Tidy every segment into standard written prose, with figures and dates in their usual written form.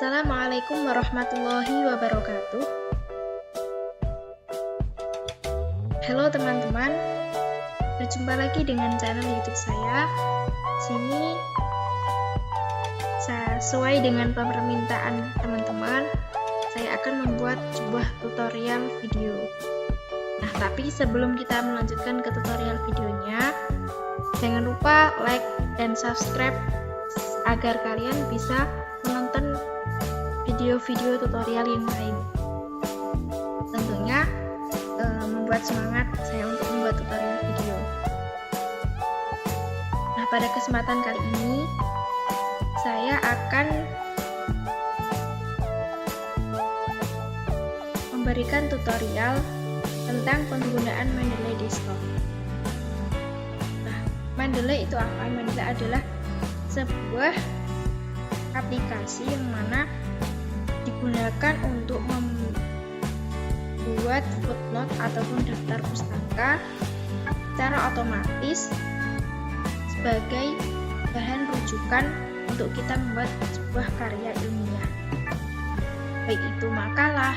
Assalamualaikum warahmatullahi wabarakatuh. Halo teman-teman, berjumpa lagi dengan channel YouTube saya. Sini sesuai dengan permintaan teman-teman, saya akan membuat sebuah tutorial video. Nah, tapi sebelum kita melanjutkan ke tutorial videonya, jangan lupa like dan subscribe agar kalian bisa menonton video-video tutorial yang lain. Tentunya membuat semangat saya untuk membuat tutorial video. Nah, pada kesempatan kali ini saya akan memberikan tutorial tentang penggunaan Mendeley Desktop. Nah, Mendeley itu apa? Mendeley adalah sebuah aplikasi yang mana digunakan untuk membuat footnote ataupun daftar pustaka secara otomatis sebagai bahan rujukan untuk kita membuat sebuah karya ilmiah, baik itu makalah,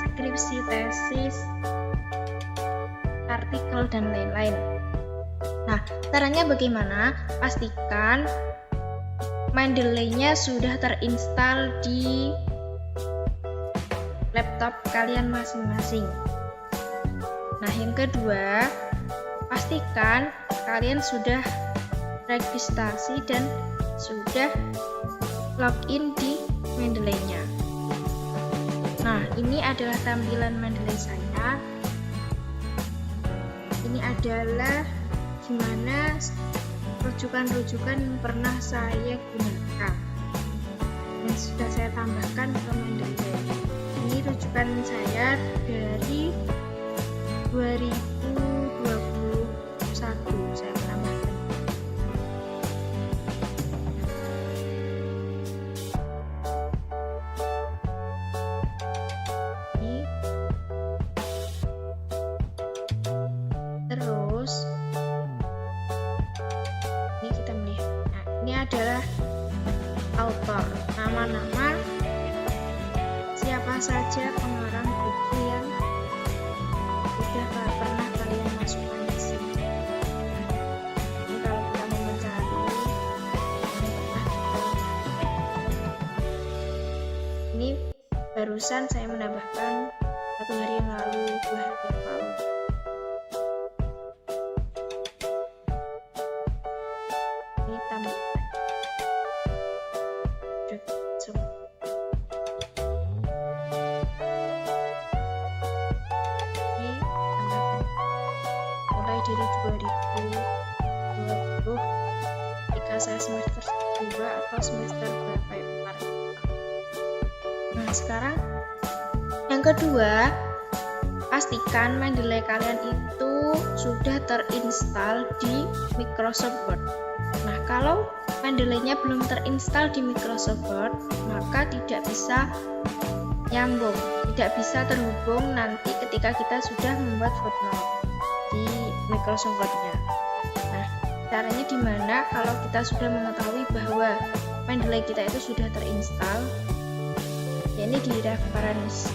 skripsi, tesis, artikel, dan lain-lain. Nah, caranya bagaimana? Pastikan Mendeley-nya sudah terinstall di laptop kalian masing-masing. Nah, yang kedua, pastikan kalian sudah registrasi dan sudah login di Mendeley-nya. Nah, ini adalah tampilan Mendeley saya. Ini adalah gimana rujukan-rujukan yang pernah saya gunakan dan sudah saya tambahkan ke Mendeley. Ini rujukan saya dari 2021 saya menambahkan. Ini terus ini kita melihat. Nah, ini adalah author, nama-nama siapa saja pengarang buku yang sudah pernah kalian masukkan di sini. Ini kalau kita mau mencari, ini barusan saya menambahkan 1 hari yang lalu, 2 hari yang lalu. Ini tambah dari 2020 ketika saya semester 2 atau semester berapa ya kemarin. Nah, sekarang yang kedua, pastikan Mendeley kalian itu sudah terinstall di Microsoft Word. Nah, kalau Mendeley-nya belum terinstall di Microsoft Word, maka tidak bisa nyambung, tidak bisa terhubung nanti ketika kita sudah membuat footnote di Microsoft Word-nya. Nah, caranya di mana? Kalau kita sudah mengetahui bahwa Mendeley kita itu sudah terinstall, ya ini di reference.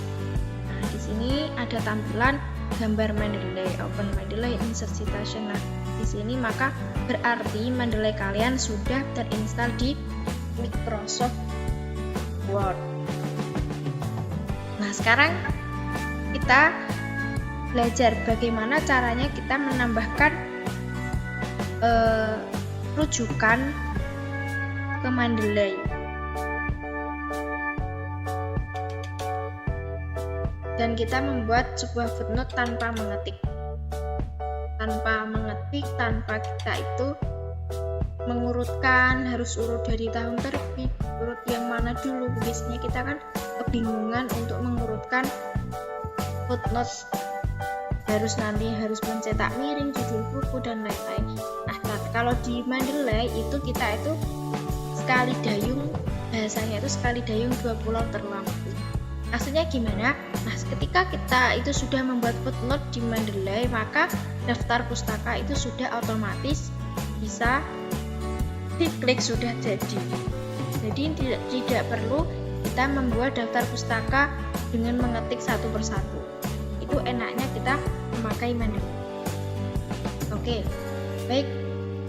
Nah, di sini ada tampilan gambar Mendeley, open Mendeley, insert citation. Nah, di sini maka berarti Mendeley kalian sudah terinstall di Microsoft Word. Nah, sekarang kita belajar bagaimana caranya kita menambahkan rujukan ke Mendeley. Dan kita membuat sebuah footnote tanpa mengetik. Tanpa kita itu mengurutkan, harus urut dari tahun terbit, urut yang mana dulu. Biasanya kita kan kebingungan untuk mengurutkan footnote. Harus mencetak miring, judul buku, dan lain-lain. Nah, kalau di Mendeley itu kita itu sekali dayung, bahasanya itu sekali dayung 2 pulau terlampau. Maksudnya gimana? Nah, ketika kita itu sudah membuat footnote di Mendeley, maka daftar pustaka itu sudah otomatis bisa diklik, sudah jadi. Jadi tidak perlu kita membuat daftar pustaka dengan mengetik satu persatu. Itu enaknya kita memakai Mendeley. Oke, baik,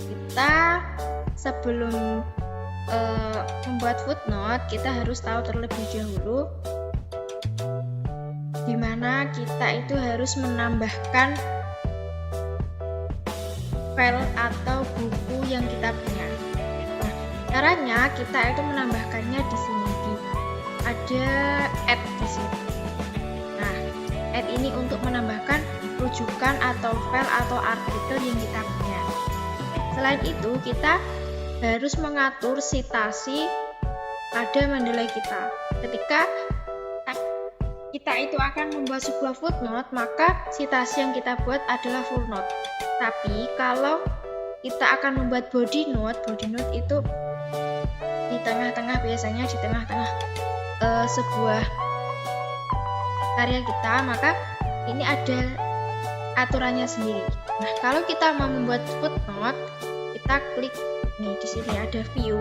kita sebelum membuat footnote, kita harus tahu terlebih dahulu di mana kita itu harus menambahkan file atau buku yang kita punya. Nah, caranya kita itu menambahkannya di sini, ada add di sini. Nah, add ini untuk menambahkan rujukan atau file atau artikel yang kita punya. Selain itu, kita harus mengatur citasi pada Mendeley kita. Ketika kita itu akan membuat sebuah footnote, maka citasi yang kita buat adalah full note. Tapi kalau kita akan membuat body note itu di tengah-tengah, biasanya di tengah-tengah sebuah karya kita, maka ini ada aturannya sendiri. Nah, kalau kita mau membuat footnote, kita klik nih di sini ada view,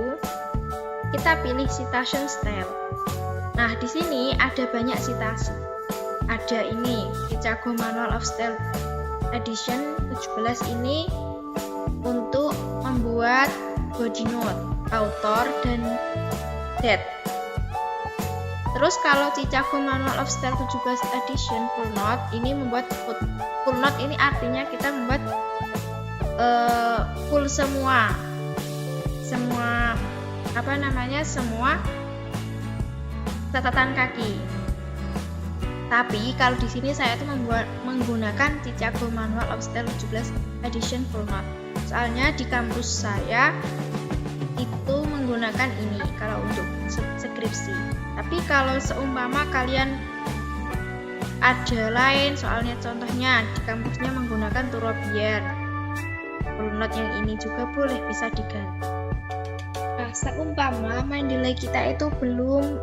kita pilih citation style. Nah, di sini ada banyak citasi. Ada ini Chicago Manual of Style edition 17 ini untuk membuat body note, author dan date. Terus kalau Chicago Manual of Style 17 edition full note ini membuat full note, ini artinya kita membuat full semua semua catatan kaki. Tapi kalau di sini saya itu menggunakan Chicago Manual of Style 17 edition full note. Soalnya di kampus saya itu menggunakan ini kalau untuk skripsi. Tapi kalau seumpama kalian ada lain, soalnya contohnya di kampusnya menggunakan Turobian, full note yang ini juga boleh, bisa diganti. Nah, seumpama Mendeley kita itu belum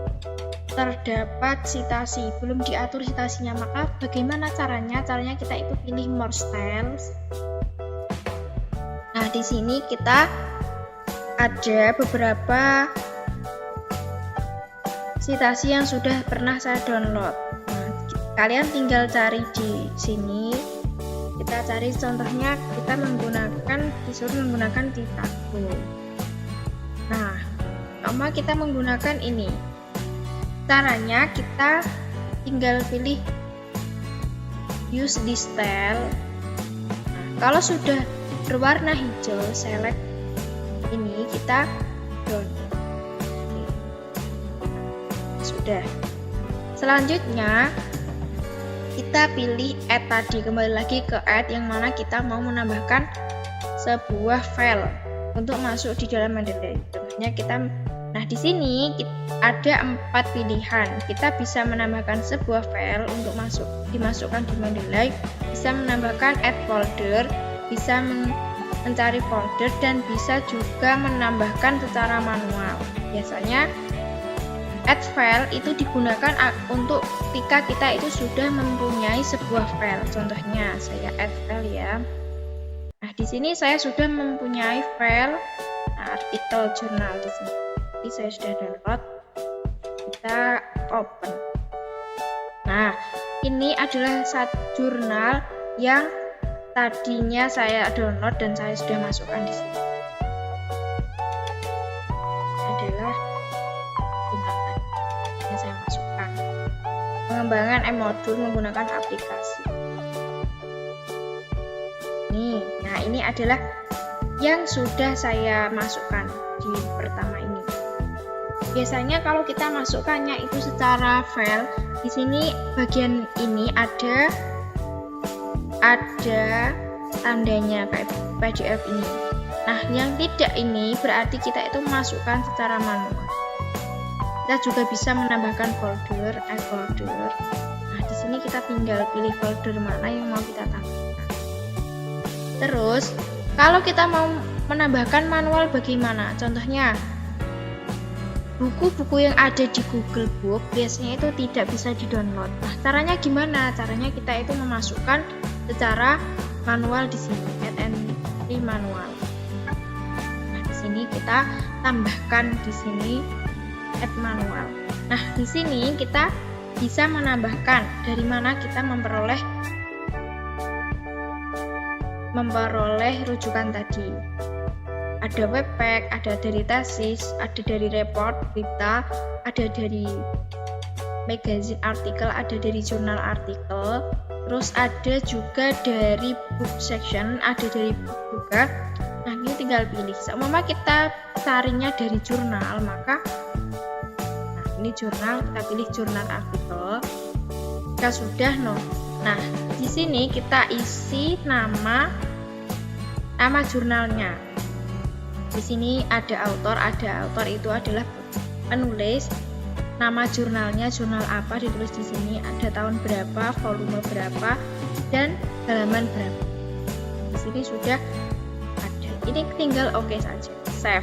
terdapat citasi, belum diatur citasinya, maka bagaimana caranya? Caranya kita itu pilih more styles. Nah, di sini kita ada beberapa citasi yang sudah pernah saya download. Nah, kalian tinggal cari di sini. Kita cari contohnya, disuruh menggunakan Chicago. Nah, sama kita menggunakan ini. Caranya kita tinggal pilih use this style. Nah, kalau sudah berwarna hijau, select ini, kita download. Sudah. Selanjutnya kita pilih add tadi, kembali lagi ke add yang mana kita mau menambahkan sebuah file untuk masuk di dalam Mendeley. Contohnya nah di sini ada 4 pilihan. Kita bisa menambahkan sebuah file untuk dimasukkan di Mendeley, bisa menambahkan add folder, bisa mencari folder, dan bisa juga menambahkan secara manual. Biasanya add file itu digunakan untuk ketika kita itu sudah mempunyai sebuah file. Contohnya saya add file ya. Nah, di sini saya sudah mempunyai file artikel jurnal di sini. Jadi saya sudah download. Kita open. Nah, ini adalah satu jurnal yang tadinya saya download dan saya sudah masukkan di sini. Adalah jurnal yang saya masukkan. Pengembangan M-Module menggunakan aplikasi. Nah, ini adalah yang sudah saya masukkan di pertama ini. Biasanya kalau kita masukkannya itu secara file, di sini bagian ini ada tandanya kayak PDF ini. Nah, yang tidak ini berarti kita itu masukkan secara manual. Kita juga bisa menambahkan folder, add folder. Nah, di sini kita tinggal pilih folder mana yang mau kita tambahkan. Terus, kalau kita mau menambahkan manual bagaimana? Contohnya, buku-buku yang ada di Google Book biasanya itu tidak bisa di-download. Nah, caranya gimana? Caranya kita itu memasukkan secara manual di sini, add and manual. Nah, di sini sini kita tambahkan di sini add manual. Nah, di sini kita bisa menambahkan dari mana kita memperoleh rujukan tadi. Ada webpack, ada dari tesis, ada dari report, berita, ada dari magazine artikel, ada dari jurnal artikel, terus ada juga dari book section, ada dari book juga. Nah, ini tinggal pilih. Seumpama kita carinya dari jurnal, maka ini jurnal, kita pilih jurnal artikel. Jika sudah, nah di sini kita isi nama jurnalnya. Di sini ada author itu adalah penulis. Nama jurnalnya jurnal apa ditulis di sini, ada tahun berapa, volume berapa, dan halaman berapa. Di sini sudah ada. Ini tinggal oke saja, save.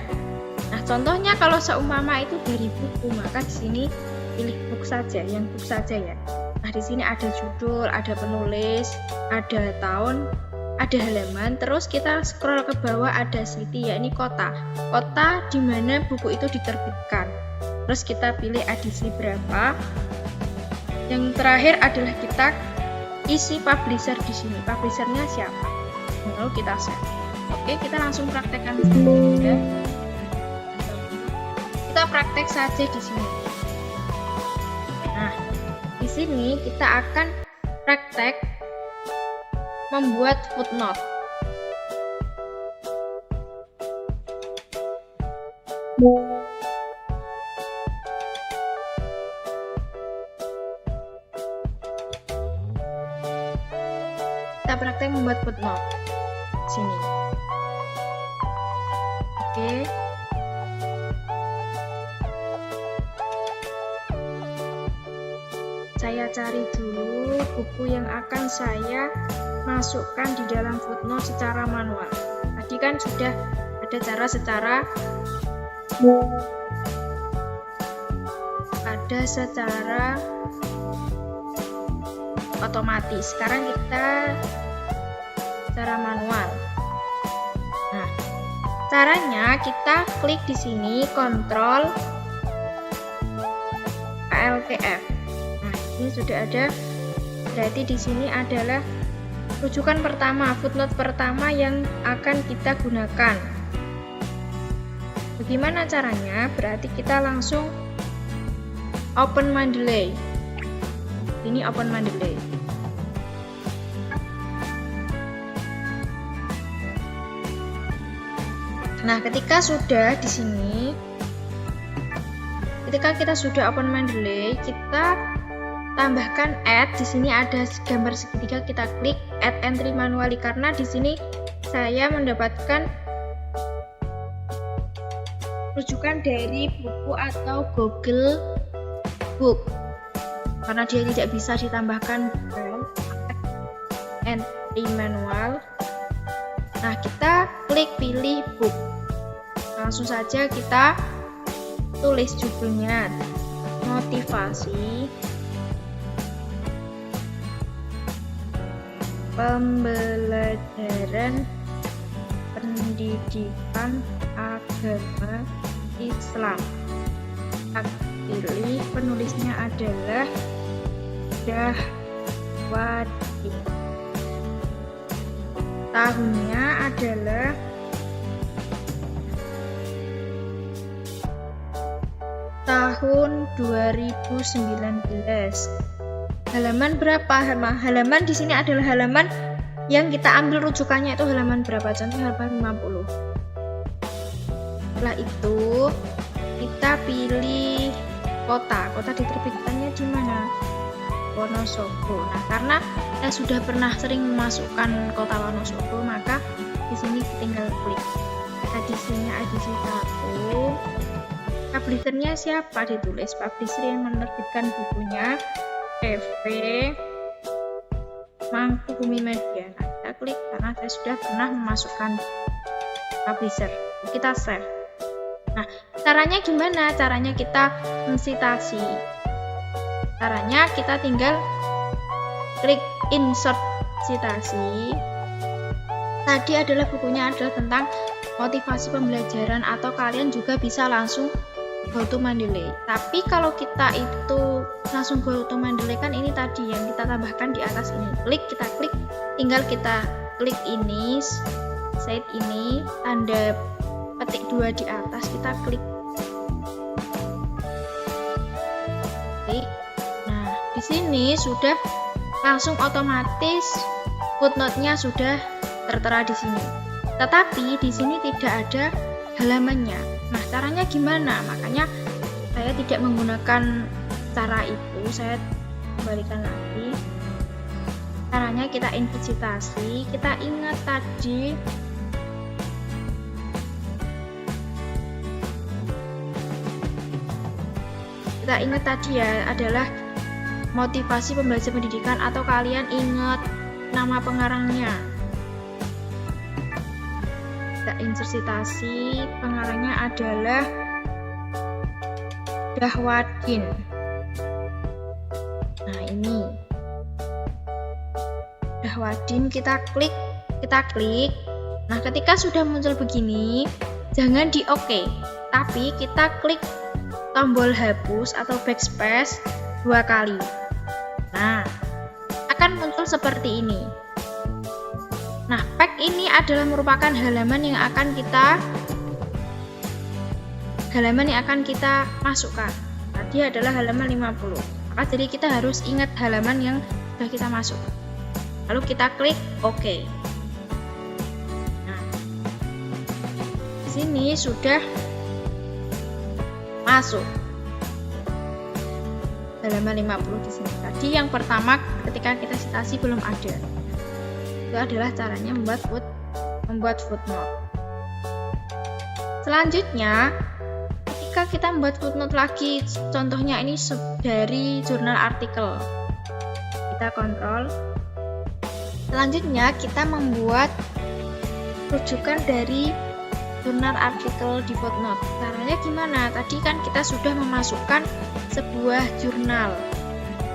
Nah, contohnya kalau seumpama itu dari buku, maka di sini pilih book saja, yang book saja ya. Nah, di sini ada judul, ada penulis, ada tahun, ada halaman, terus kita scroll ke bawah ada city, ya ini kota di mana buku itu diterbitkan. Terus kita pilih edisi berapa. Yang terakhir adalah kita isi publisher di sini. Publishernya siapa? Lalu kita save. Oke, kita langsung praktekkan di sini. Kita praktek saja di sini. Nah, di sini kita akan praktek membuat footnote. Kita praktek membuat footnote sini. Oke. Saya cari dulu buku yang akan saya masukkan di dalam footnote secara manual. Tadi kan sudah ada cara secara otomatis. Sekarang kita secara manual. Nah, caranya kita klik di sini Ctrl ALTF. Nah, ini sudah ada. Berarti di sini adalah rujukan pertama, footnote pertama yang akan kita gunakan. Bagaimana caranya? Berarti kita langsung open Mendeley. Ini open Mendeley. Nah, ketika sudah di sini, ketika kita sudah open Mendeley, kita tambahkan add. Di sini ada gambar segitiga, kita klik add entry manually karena di sini saya mendapatkan rujukan dari buku atau Google Book. Karena dia tidak bisa ditambahkan entry manual. Nah, kita klik pilih book. Langsung saja kita tulis judulnya, motivasi pembelajaran pendidikan agama Islam. Kita pilih penulisnya adalah Dahwati. Tahunnya adalah tahun 2019. Halaman berapa? Halaman di sini adalah halaman yang kita ambil rujukannya itu halaman berapa? Contoh halaman 50. Setelah itu kita pilih kota diterbitkannya di mana? Wonosobo. Nah, karena saya sudah pernah sering memasukkan kota Wonosobo, maka di sini tinggal klik. Edisinya edisi 1. Publishernya siapa? Ditulis publisher yang menerbitkan bukunya EV Mangkubumi Media. Nah, kita klik karena saya sudah pernah memasukkan publisher. Kita save. Nah, caranya gimana? Caranya kita mensitasi. Caranya kita tinggal klik insert citasi. Tadi adalah bukunya adalah tentang motivasi pembelajaran atau kalian juga bisa langsung go to Mendeley. Tapi kalau kita itu langsung go to Mendeley kan ini tadi yang kita tambahkan di atas ini. Kita klik, tinggal kita klik ini, set ini, tanda petik 2 di atas, kita klik. Nah, di sini sudah langsung otomatis footnote-nya sudah tertera di sini. Tetapi di sini tidak ada halamannya. Nah, caranya gimana? Makanya saya tidak menggunakan cara itu. Saya kembalikan lagi. Caranya kita input citasi. Kita ingat tadi ya adalah motivasi pembaca pendidikan, atau kalian ingat nama pengarangnya. Kita insert citasi, pengarangnya adalah Dahwadin. Nah, ini Dahwadin, kita klik. Nah, ketika sudah muncul begini, jangan di OK, tapi kita klik tombol hapus atau backspace 2 kali. Nah, akan muncul seperti ini. Nah, pack ini adalah merupakan halaman yang akan kita masukkan. Tadi adalah halaman 50. Maka jadi kita harus ingat halaman yang sudah kita masukkan. Lalu kita klik OK. Nah, di sini sudah masuk halaman 50 di sini. Tadi yang pertama ketika kita citasi belum ada. Itu adalah caranya membuat footnote. Selanjutnya, ketika kita membuat footnote lagi, contohnya ini dari jurnal artikel. Kita kontrol. Selanjutnya, kita membuat rujukan dari jurnal artikel di footnote. Caranya gimana? Tadi kan kita sudah memasukkan sebuah jurnal.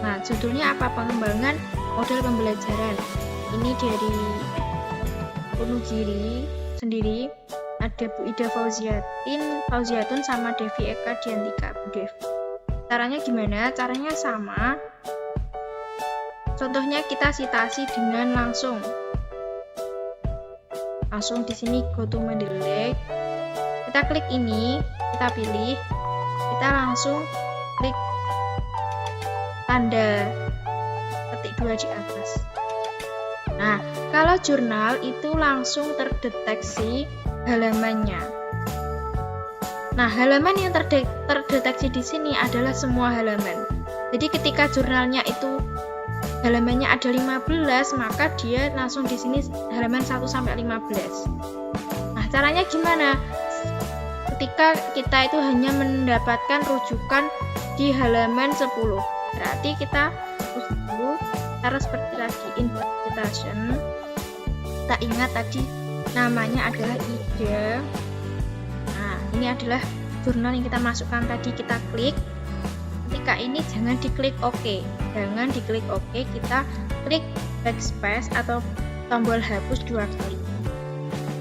Nah, judulnya apa? Pengembangan model pembelajaran. Ini dari Wonogiri sendiri, ada Bu Ida Fauziatun sama Devi Eka Diantika, Bu Dev. Caranya gimana? Caranya sama. Contohnya kita citasi dengan langsung di sini go to Mendeley. Kita klik ini, kita pilih, kita langsung klik tanda petik 2 di atas. Nah, kalau jurnal itu langsung terdeteksi halamannya. Nah, halaman yang terdeteksi di sini adalah semua halaman. Jadi ketika jurnalnya itu halamannya ada 15, maka dia langsung di sini halaman 1 sampai 15. Nah, caranya gimana? Ketika kita itu hanya mendapatkan rujukan di halaman 10, berarti kita harus seperti tadi input citation. Kita ingat tadi namanya adalah Ida. Nah, ini adalah jurnal yang kita masukkan tadi, kita klik. Ketika ini jangan diklik OK. Kita klik backspace atau tombol hapus 2 kali.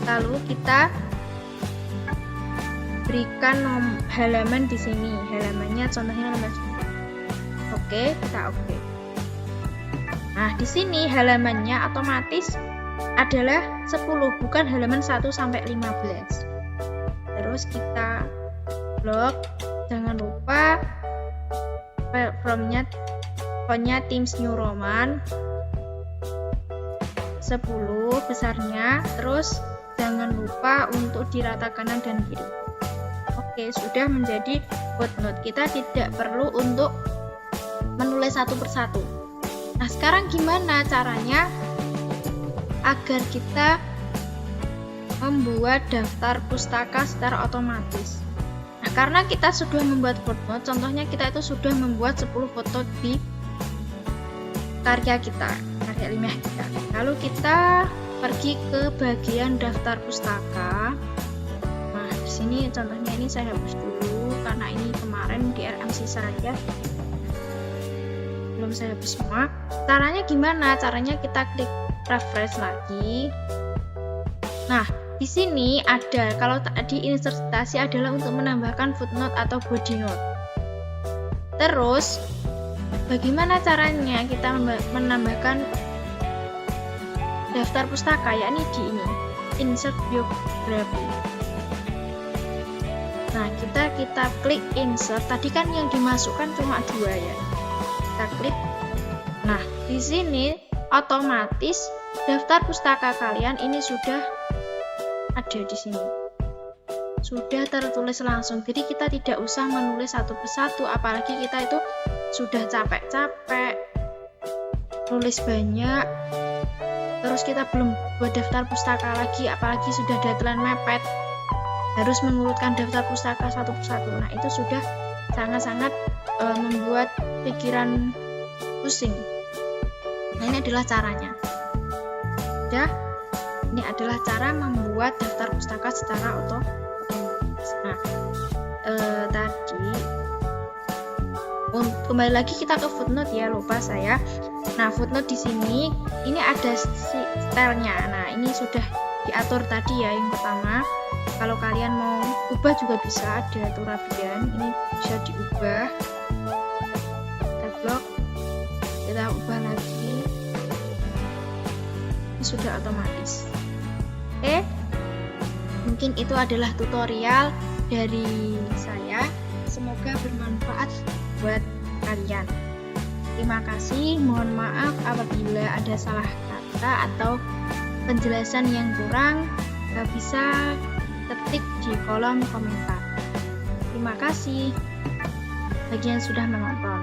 Lalu kita berikan halaman di sini. Halamannya contohnya nomor 10. Oke, kita oke. Nah, di sini halamannya otomatis adalah 10, bukan halaman 1 sampai 15. Terus kita blok, jangan lupa fontnya Times New Roman 10 besarnya, terus jangan lupa untuk dirata kanan dan kiri. Oke, sudah menjadi footnote. Kita tidak perlu untuk menulis satu persatu. Nah, sekarang gimana caranya agar kita membuat daftar pustaka secara otomatis? Nah, karena kita sudah membuat footnote, contohnya kita itu sudah membuat 10 footnote di karya ilmiah kita. Lalu kita pergi ke bagian daftar pustaka. Nah, di sini contohnya ini saya hapus dulu karena ini kemarin di RMC saja. Belum saya hapus semua. Caranya gimana? Caranya kita klik refresh lagi. Nah, di sini ada, kalau tadi insert citasi adalah untuk menambahkan footnote atau body note. Terus bagaimana caranya kita menambahkan daftar pustaka, yakni di ini insert biography. Nah, kita klik insert. Tadi kan yang dimasukkan cuma 2 ya. Kita klik. Nah, di sini otomatis daftar pustaka kalian ini sudah ada di sini. Sudah tertulis langsung. Jadi kita tidak usah menulis satu persatu, apalagi kita itu sudah capek-capek nulis banyak. Terus kita belum buat daftar pustaka lagi, apalagi sudah deadline mepet, harus mengurutkan daftar pustaka satu persatu. Nah, itu sudah sangat-sangat membuat pikiran pusing. Nah, ini adalah caranya. Ya, ini adalah cara membuat daftar pustaka secara otomatis. Nah, tadi kembali lagi kita ke footnote ya, lupa saya. Nah, footnote di sini ini ada stylenya. Nah, ini sudah diatur tadi ya, yang pertama. Kalau kalian mau ubah juga bisa, ada turabian, ini bisa diubah. Kita blok, kita ubah lagi. Ini sudah otomatis. Oke, mungkin itu adalah tutorial dari saya. Semoga bermanfaat buat kalian. Terima kasih, mohon maaf apabila ada salah kata atau penjelasan yang kurang, bisa ketik di kolom komentar. Terima kasih bagi yang sudah menonton.